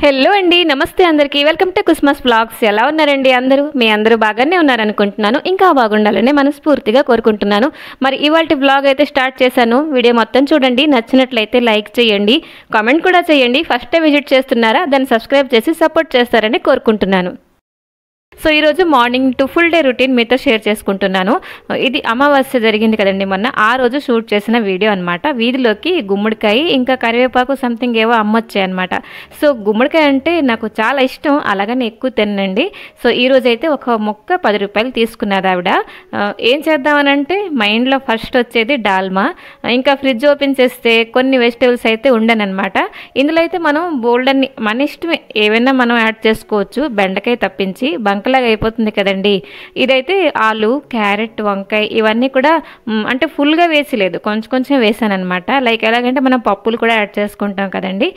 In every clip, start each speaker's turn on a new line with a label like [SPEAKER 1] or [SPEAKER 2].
[SPEAKER 1] Hello అండి, నమస్తే అందరికీ. Welcome to Kusmas vlogs. ఎలా ఉన్నారండి అందరూ? మీ అందరూ బాగానే ఉన్నారనుకుంటున్నాను. ఇంకా బాగుండాలని మనస్ఫూర్తిగా కోరుకుంటున్నాను. మరి ఇవాళ వ్లాగ్ అయితే స్టార్ట్ చేశాను. వీడియో మొత్తం చూడండి. నచ్చినట్లయితే లైక్ చేయండి, కామెంట్ కూడా చేయండి. ఫస్ట్ విజిట్ చేస్తున్నారా? దాన్ని సబ్స్క్రైబ్ చేసి సపోర్ట్ చేస్తారని కోరుకుంటున్నాను. సో ఈరోజు morning to full day routine మీతో షేర్ చేసుకుంటున్నాను. ఇది అమావాస్య జరిగింది కదండి మొన్న, ఆ రోజు షూట్ చేసిన వీడియో అనమాట. వీధిలోకి గుమ్మడికాయ ఇంకా కరివేపాకు సంథింగ్ ఏవో అమ్మొచ్చాయి అనమాట. సో గుమ్మడికాయ అంటే నాకు చాలా ఇష్టం, అలాగని ఎక్కువ తినండి. సో ఈరోజు అయితే ఒక మొక్క 10 రూపాయలు తీసుకున్నది ఆవిడ. ఏం చేద్దామనంటే మైండ్లో ఫస్ట్ వచ్చేది డాల్మా. ఇంకా ఫ్రిడ్జ్ ఓపెన్ చేస్తే కొన్ని వెజిటేబుల్స్ అయితే ఉండనమాట. ఇందులో అయితే మనం బోల్డన్ని మన ఇష్టమే ఏవైనా మనం యాడ్ చేసుకోవచ్చు, బెండకాయ తప్పించి. బంకలాగా అయిపోతుంది కదండి. ఇదైతే ఆలు, క్యారెట్, వంకాయ ఇవన్నీ కూడా అంటే ఫుల్గా వేసి లేదు, కొంచెం కొంచెం వేసాను అనమాట. లైక్ ఎలాగంటే మనం పప్పులు కూడా యాడ్ చేసుకుంటాం కదండి.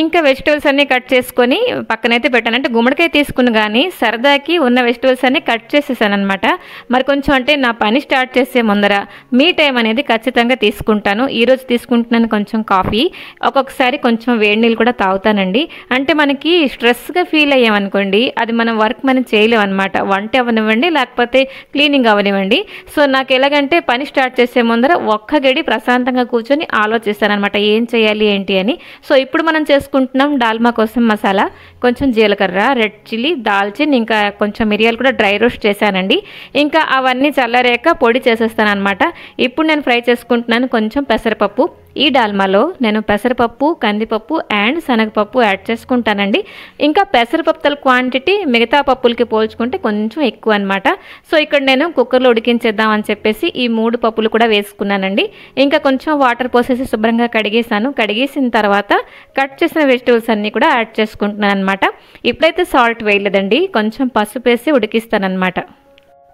[SPEAKER 1] ఇంకా వెజిటేబుల్స్ అన్నీ కట్ చేసుకొని పక్కనైతే పెట్టాను. అంటే గుమ్మడికాయ తీసుకుని కానీ సరదాకి ఉన్న వెజిటేబుల్స్ అన్నీ కట్ చేసేసాను అనమాట. మరి కొంచెం అంటే నా పని స్టార్ట్ చేసే ముందర మీ టైం అనేది ఖచ్చితంగా తీసుకుంటాను. ఈరోజు తీసుకుంటున్నాను కొంచెం కాఫీ, ఒక్కొక్కసారి కొంచెం వేడి నీళ్ళు కూడా తాగుతానండి. అంటే మనకి స్ట్రెస్గా ఫీల్ అయ్యామనుకోండి, అది మనం వర్క్ మనం చేయలేము అనమాట. వంట అవనివ్వండి, లేకపోతే క్లీనింగ్ అవనివ్వండి. సో నాకు ఎలాగంటే పని స్టార్ట్ చేసే ముందర ఒక్క గడి ప్రశాంతంగా కూర్చొని ఆలోచిస్తాను అనమాట, ఏం చేయాలి ఏంటి అని. సో ఇప్పుడు మనం చేసుకుంటున్నాం డాల్మా కోసం మసాలా. కొంచెం జీలకర్ర, రెడ్ చిల్లీ, దాల్చిన్, ఇంకా కొంచెం మిరియాలు కూడా డ్రై రోస్ట్ చేశానండి. ఇంకా అవన్నీ చల్లారాక పొడి చేసేస్తాను అనమాట. ఇప్పుడు నేను ఫ్రై చేసుకుంటున్నాను కొంచెం పెసరపప్పు. ఈ డాల్మాలో నేను పెసరపప్పు, కందిపప్పు అండ్ శనగపప్పు యాడ్ చేసుకుంటానండి. ఇంకా పెసరపప్పుల క్వాంటిటీ మిగతా పప్పులకి పోల్చుకుంటే కొంచెం ఎక్కువ అనమాట. సో ఇక్కడ నేను కుక్కర్లో ఉడికించేద్దామని చెప్పేసి ఈ 3 పప్పులు కూడా వేసుకున్నానండి. ఇంకా కొంచెం వాటర్ పోసేసి శుభ్రంగా కడిగేసాను. కడిగేసిన తర్వాత కట్ చేసిన వెజిటేబుల్స్ అన్నీ కూడా యాడ్ చేసుకుంటున్నాను అనమాట. ఇప్పుడైతే సాల్ట్ వేయలేదండి, కొంచెం పసుపు వేసి ఉడికిస్తానమాట.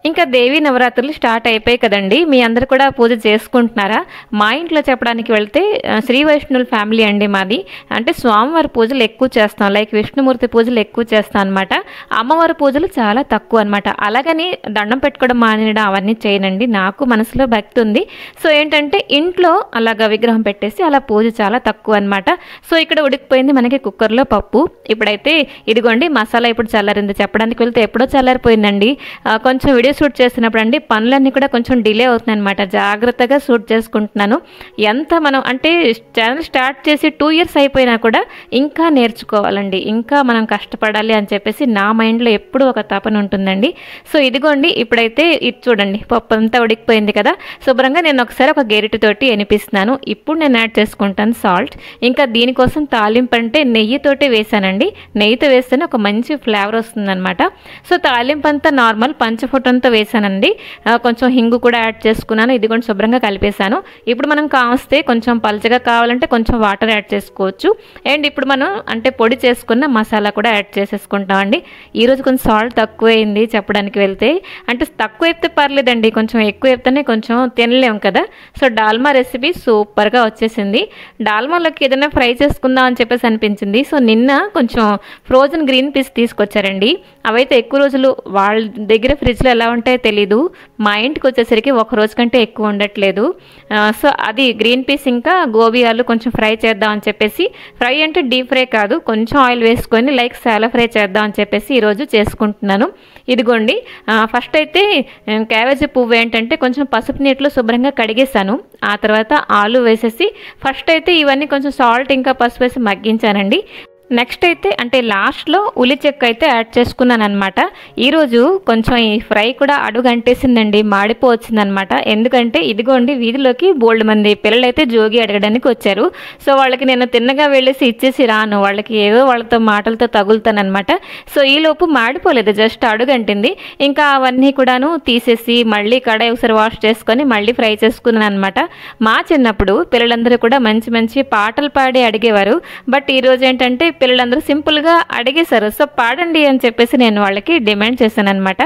[SPEAKER 1] ఇంకా దేవీ నవరాత్రులు స్టార్ట్ అయిపోయాయి కదండి. మీ అందరు కూడా పూజ చేసుకుంటున్నారా? మా ఇంట్లో చెప్పడానికి వెళ్తే శ్రీ వైష్ణవుల ఫ్యామిలీ అండి మాది. అంటే స్వామివారి పూజలు ఎక్కువ చేస్తాం, లైక్ విష్ణుమూర్తి పూజలు ఎక్కువ చేస్తాం అనమాట. అమ్మవారి పూజలు చాలా తక్కువ అనమాట. అలాగని దండం పెట్టుకోవడం మానేయడం అవన్నీ చేయనండి, నాకు మనసులో భక్తి ఉంది. సో ఏంటంటే ఇంట్లో అలాగా విగ్రహం పెట్టేసి అలా పూజ చాలా తక్కువ అనమాట. సో ఇక్కడ ఉడికిపోయింది మనకి కుక్కర్లో పప్పు. ఇప్పుడైతే ఇదిగోండి మసాలా ఇప్పుడు చల్లారింది. చెప్పడానికి వెళ్తే ఎప్పుడో చల్లారిపోయిందండి. కొంచెం వీడియో షూట్ చేసినప్పుడు అండి పనులన్నీ కూడా కొంచెం డిలే అవుతున్నాయి అనమాట. జాగ్రత్తగా షూట్ చేసుకుంటున్నాను. ఎంత మనం అంటే ఛానల్ స్టార్ట్ చేసి 2 years అయిపోయినా కూడా ఇంకా నేర్చుకోవాలండి, ఇంకా మనం కష్టపడాలి అని చెప్పేసి నా మైండ్లో ఎప్పుడూ ఒక తపన ఉంటుందండి. సో ఇదిగోండి ఇప్పుడైతే ఇది చూడండి, పప్పు అంతా ఉడికిపోయింది కదా. శుభ్రంగా నేను ఒకసారి ఒక గెరిటితోటి ఎనిపిస్తున్నాను. ఇప్పుడు నేను యాడ్ చేసుకుంటాను సాల్ట్. ఇంకా దీనికోసం తాలింపు అంటే నెయ్యితోటి వేసానండి. నెయ్యితో వేస్తేనే ఒక మంచి ఫ్లేవర్ వస్తుందన్నమాట. సో తాలింపు అంతా నార్మల్ పంచఫోటంతో వేసానండి. కొంచెం హింగు కూడా యాడ్ చేసుకున్నాను. ఇది కూడా శుభ్రంగా కలిపేశాను. ఇప్పుడు మనం కావస్తే కొంచెం పలచగా కావాలంటే కొంచెం వాటర్ యాడ్ చేసుకోవచ్చు. అండ్ ఇప్పుడు మనం అంటే పొడి చేసుకున్న మసాలా కూడా యాడ్ చేసేసుకుంటామండి. ఈరోజు కొంచెం సాల్ట్ తక్కువైంది చెప్పడానికి వెళ్తే. అంటే తక్కువ అయితే పర్లేదండి, కొంచెం ఎక్కువ అయితేనే కొంచెం తినలేము కదా. సో డాల్మా రెసిపీ సూపర్గా వచ్చేసింది. డాల్మాలోకి ఏదైనా ఫ్రై చేసుకుందాం అని చెప్పేసి అనిపించింది. సో నిన్న కొంచెం ఫ్రోజన్ గ్రీన్ పీస్ తీసుకొచ్చారండి. అవైతే ఎక్కువ రోజులు వాళ్ళ దగ్గర ఫ్రిడ్జ్లో ఎలా ఉంటాయో తెలీదు, మా ఇంటికి వచ్చేసరికి ఒక రోజు కంటే ఎక్కువ ఉండట్లేదు. సో అది గ్రీన్ పీస్ ఇంకా గోబీ ఆలు కొంచెం ఫ్రై చేద్దాం అని చెప్పేసి, ఫ్రై అంటే డీప్ ఫ్రై కాదు, కొంచెం ఆయిల్ వేసుకొని లైక్ సాలా ఫ్రై చేద్దాం అని చెప్పేసి ఈరోజు చేసుకుంటున్నాను. ఇదిగోండి ఫస్ట్ అయితే క్యాబేజీ పువ్వు ఏంటంటే కొంచెం పసుపు నీటిలో శుభ్రంగా కడిగేసాను. ఆ తర్వాత ఆలు వేసేసి ఫస్ట్ అయితే ఇవన్నీ కొంచెం సాల్ట్ ఇంకా పసుపు వేసి మగ్గించానండి. నెక్స్ట్ అయితే అంటే లాస్ట్లో ఉల్లి చెక్క అయితే యాడ్ చేసుకున్నాను అనమాట. ఈరోజు కొంచెం ఈ ఫ్రై కూడా అడుగు అంటేసిందండి, మాడిపోవచ్చిందనమాట. ఎందుకంటే ఇదిగోండి వీధిలోకి బోల్డ్ మంది పిల్లలైతే జోగి అడగడానికి వచ్చారు. సో వాళ్ళకి నేను తిన్నగా వెళ్ళేసి ఇచ్చేసి రాను, వాళ్ళకి ఏదో వాళ్ళతో మాటలతో తగులుతానమాట. సో ఈలోపు మాడిపోలేదు, జస్ట్ అడుగు అంటింది. ఇంకా అవన్నీ కూడాను తీసేసి మళ్ళీ కడాయి ఒకసారి వాష్ చేసుకొని మళ్ళీ ఫ్రై చేసుకున్నాను అనమాట. మా చిన్నప్పుడు పిల్లలందరూ కూడా మంచి మంచి పాటలు పాడి అడిగేవారు. బట్ ఈరోజు ఏంటంటే పిల్లలందరూ సింపుల్గా అడిగేశారు. సో పాడండి అని చెప్పేసి నేను వాళ్ళకి డిమాండ్ చేశాను అనమాట.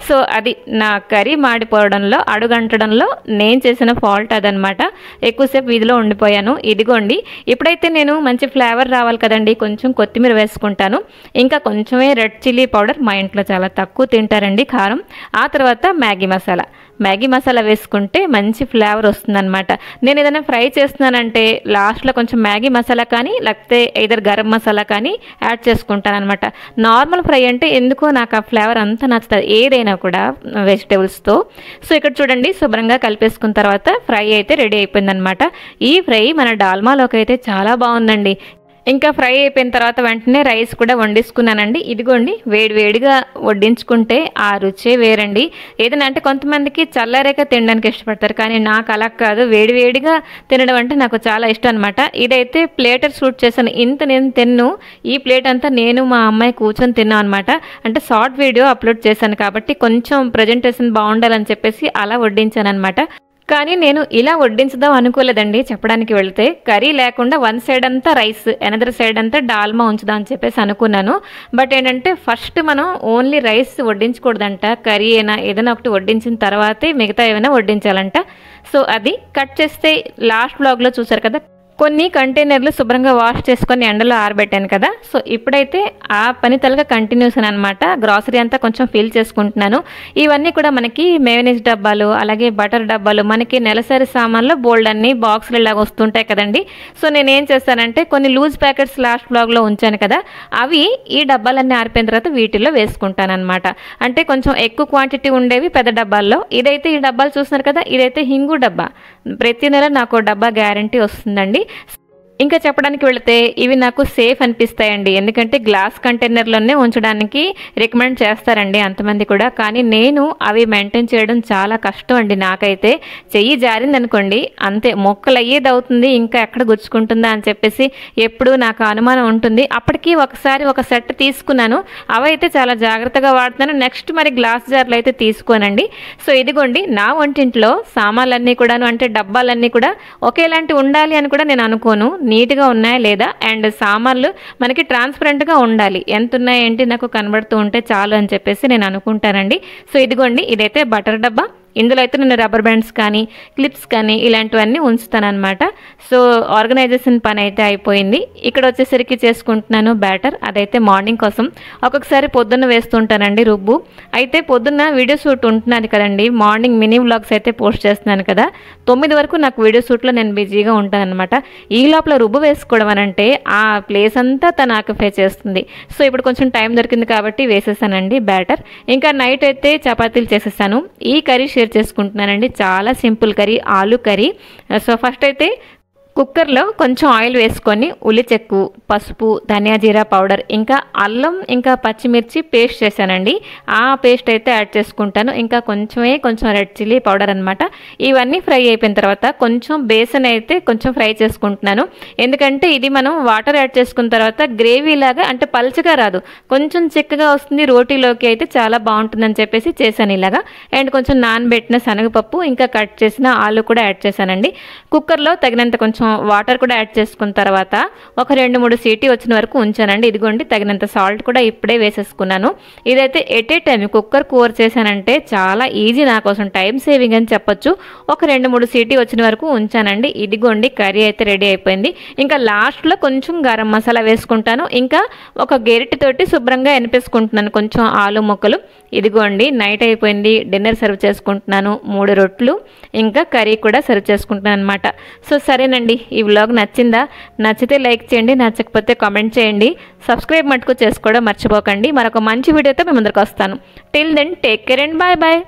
[SPEAKER 1] సో అది నా కర్రీ మాడిపోవడంలో, అడుగంటడంలో నేను చేసిన ఫాల్ట్ అదనమాట. ఎక్కువసేపు వీధిలో ఉండిపోయాను. ఇదిగోండి, ఇప్పుడైతే నేను మంచి ఫ్లేవర్ రావాలి కదండి, కొంచెం కొత్తిమీర వేసుకుంటాను. ఇంకా కొంచెమే రెడ్ చిల్లీ పౌడర్, మా ఇంట్లో చాలా తక్కువ తింటారండి కారం. ఆ తర్వాత మ్యాగీ మసాలా వేసుకుంటే మంచి ఫ్లేవర్ వస్తుందన్నమాట. నేను ఏదైనా ఫ్రై చేస్తున్నానంటే లాస్ట్లో కొంచెం మ్యాగీ మసాలా కానీ లేకపోతే ఏదర్ గరం మసాలా కానీ యాడ్ చేసుకుంటాను అనమాట. నార్మల్ ఫ్రై అంటే ఎందుకో నాకు ఆ ఫ్లేవర్ అంతా నచ్చుతుంది, ఏదైనా కూడా వెజిటేబుల్స్తో. సో ఇక్కడ చూడండి, శుభ్రంగా కలిపేసుకున్న తర్వాత ఫ్రై అయితే రెడీ అయిపోయిందనమాట. ఈ ఫ్రై మన డాల్మాలోకి అయితే చాలా బాగుందండి. ఇంకా ఫ్రై అయిపోయిన తర్వాత వెంటనే రైస్ కూడా వండేసుకున్నానండి. ఇదిగోండి, వేడివేడిగా వడ్డించుకుంటే ఆ రుచే వేరండి. ఏదైనా అంటే కొంతమందికి చల్లారేక తినడానికి ఇష్టపడతారు, కానీ నాకు అలా కాదు, వేడివేడిగా తినడం అంటే నాకు చాలా ఇష్టం అనమాట. ఇదైతే ప్లేటర్ షూట్ చేశాను. ఇంత నేను తిన్ను, ఈ ప్లేట్ అంతా నేను మా అమ్మాయి కూర్చొని తిన్నాం అనమాట. అంటే షార్ట్ వీడియో అప్లోడ్ చేశాను కాబట్టి కొంచెం ప్రజెంటేషన్ బాగుండాలని చెప్పేసి అలా వడ్డించాను అనమాట. కానీ నేను ఇలా వడ్డించుదాం అనుకోలేదండి. చెప్పడానికి వెళితే కర్రీ లేకుండా వన్ సైడ్ అంతా రైస్, అనదర్ సైడ్ అంతా డాల్మా ఉంచుదాం అని చెప్పేసి అనుకున్నాను. బట్ ఏంటంటే ఫస్ట్ మనం ఓన్లీ రైస్ వడ్డించకూడదంట, కర్రీ అయినా ఏదైనా ఒకటి వడ్డించిన తర్వాతే మిగతా ఏమైనా వడ్డించాలంట. సో అది కట్ చేస్తే లాస్ట్ బ్లాగ్లో చూసారు కదా, కొన్ని కంటైనర్లు శుభ్రంగా వాష్ చేసుకొని ఎండలో ఆరబెట్టాను కదా. సో ఇప్పుడైతే ఆ పని తలగా కంటిన్యూస్ అనమాట. గ్రాసరీ అంతా కొంచెం ఫిల్ చేసుకుంటున్నాను. ఇవన్నీ కూడా మనకి మేయోనీస్ డబ్బాలు, అలాగే బటర్ డబ్బాలు, మనకి నెలసరి సామాన్లు బోల్డ్ అన్ని బాక్సులు ఇలాగ వస్తుంటాయి కదండి. సో నేనేం చేస్తానంటే కొన్ని లూజ్ ప్యాకెట్స్ లాస్ట్ బ్లాగ్లో ఉంచాను కదా, అవి ఈ డబ్బాలన్నీ ఆరిపోయిన తర్వాత వీటిల్లో వేసుకుంటాను అనమాట. అంటే కొంచెం ఎక్కువ క్వాంటిటీ ఉండేవి పెద్ద డబ్బాల్లో. ఇదైతే ఈ డబ్బాలు చూస్తున్నారు కదా, ఇదైతే హింగు డబ్బా. ప్రతి నెల నాకు డబ్బా గ్యారంటీ వస్తుందండి. ఇంకా చెప్పడానికి వెళితే ఇవి నాకు సేఫ్ అనిపిస్తాయండి, ఎందుకంటే గ్లాస్ కంటైనర్లోనే ఉంచడానికి రికమెండ్ చేస్తారండి అంతమంది కూడా. కానీ నేను అవి మెయింటైన్ చేయడం చాలా కష్టం అండి. నాకైతే చెయ్యి జారింది అనుకోండి అంతే, మొక్కలు అయ్యేది అవుతుంది, ఇంకా ఎక్కడ గుచ్చుకుంటుందా అని చెప్పేసి ఎప్పుడూ నాకు అనుమానం ఉంటుంది. అప్పటికి ఒకసారి ఒక సెట్ తీసుకున్నాను, అవైతే చాలా జాగ్రత్తగా వాడుతున్నాను. నెక్స్ట్ మరి గ్లాస్ జార్లు అయితే తీసుకోనండి. సో ఇదిగోండి, నా వంటింట్లో సామాన్లన్నీ కూడాను, అంటే డబ్బాలన్నీ కూడా ఒకేలాంటి ఉండాలి అని కూడా నేను అనుకోను. నీట్గా ఉన్నాయా లేదా, అండ్ సామాన్లు మనకి ట్రాన్స్పరెంట్గా ఉండాలి, ఎంత ఉన్నాయేంటి నాకు కనబడుతూ ఉంటే చాలు అని చెప్పేసి నేను అనుకుంటానండి. సో ఇదిగోండి, ఇదైతే బటర్ డబ్బా. ఇందులో అయితే నేను రబ్బర్ బ్యాండ్స్ కానీ క్లిప్స్ కానీ ఇలాంటివన్నీ ఉంచుతానమాట. సో ఆర్గనైజేషన్ పని అయితే అయిపోయింది. ఇక్కడ వచ్చేసరికి చేసుకుంటున్నాను బ్యాటర్, అదైతే మార్నింగ్ కోసం. ఒక్కొక్కసారి పొద్దున్న వేస్తుంటానండి రుబ్బు. అయితే పొద్దున్న వీడియో షూట్ ఉంటున్నది కదండి, మార్నింగ్ మినీ వ్లాగ్స్ అయితే పోస్ట్ చేస్తున్నాను కదా, 9 వరకు నాకు వీడియో షూట్లో నేను బిజీగా ఉంటాను అనమాట. ఈ లోపల రుబ్బు వేసుకోవడం అని అంటే ఆ ప్లేస్ అంతా తను ఆక్యుపై చేస్తుంది. సో ఇప్పుడు కొంచెం టైం దొరికింది కాబట్టి వేసేసానండి బ్యాటర్. ఇంకా నైట్ అయితే చపాతీలు చేసేసాను. ఈ కర్రీ షేర్ చేసుకుంటున్నానండి, చాలా సింపుల్ కర్రీ, ఆలు కర్రీ. సో ఫస్ట్ అయితే కుక్కర్లో కొంచెం ఆయిల్ వేసుకొని ఉల్లి చెక్కు, పసుపు, ధనియా జీరా పౌడర్, ఇంకా అల్లం, ఇంకా పచ్చిమిర్చి పేస్ట్ చేశానండి. ఆ పేస్ట్ అయితే యాడ్ చేసుకుంటాను. ఇంకా కొంచెం రెడ్ చిల్లీ పౌడర్ అనమాట. ఇవన్నీ ఫ్రై అయిపోయిన తర్వాత కొంచెం బేసన్ అయితే కొంచెం ఫ్రై చేసుకుంటున్నాను. ఎందుకంటే ఇది మనం వాటర్ యాడ్ చేసుకున్న తర్వాత గ్రేవీ లాగా, అంటే పల్చగా రాదు, కొంచెం చిక్కగా వస్తుంది. రోటీలోకి అయితే చాలా బాగుంటుందని చెప్పేసి చేశాను ఇలాగా. అండ్ కొంచెం నానబెట్టిన శనగపప్పు, ఇంకా కట్ చేసిన ఆలు కూడా యాడ్ చేశానండి. కుక్కర్లో తగినంత కొంచెం వాటర్ కూడా యాడ్ చేసుకున్న తర్వాత ఒక 2-3 సీటీ వచ్చిన వరకు ఉంచానండి. ఇదిగోండి, తగినంత సాల్ట్ కూడా ఇప్పుడే వేసేసుకున్నాను. ఇదైతే ఎట్ ఏ టైం కుక్కర్ కూర చేశానంటే చాలా ఈజీ, నా కోసం టైం సేవింగ్ అని చెప్పొచ్చు. ఒక 2-3 సీటీ వచ్చిన వరకు ఉంచానండి. ఇదిగోండి, కర్రీ అయితే రెడీ అయిపోయింది. ఇంకా లాస్ట్లో కొంచెం గరం మసాలా వేసుకుంటాను. ఇంకా ఒక గెరిటితోటి శుభ్రంగా ఎనిపేసుకుంటున్నాను కొంచెం ఆలు ముక్కలు. ఇదిగోండి, నైట్ అయిపోయింది, డిన్నర్ సర్వ్ చేసుకుంటున్నాను. 3 రొట్లు ఇంకా కర్రీ కూడా సర్వ్ చేసుకుంటున్నాను అనమాట. సో సరేనండి, ఈ వ్లాగ్ నచ్చిందా? నచ్చితే లైక్ చేయండి, నచ్చకపోతే కామెంట్ చేయండి. సబ్స్క్రైబ్ మటుకు చేసుకోవడం మర్చిపోకండి. మరొక మంచి వీడియోతో మీ ముందరికి వస్తాను. Till then take care and bye bye.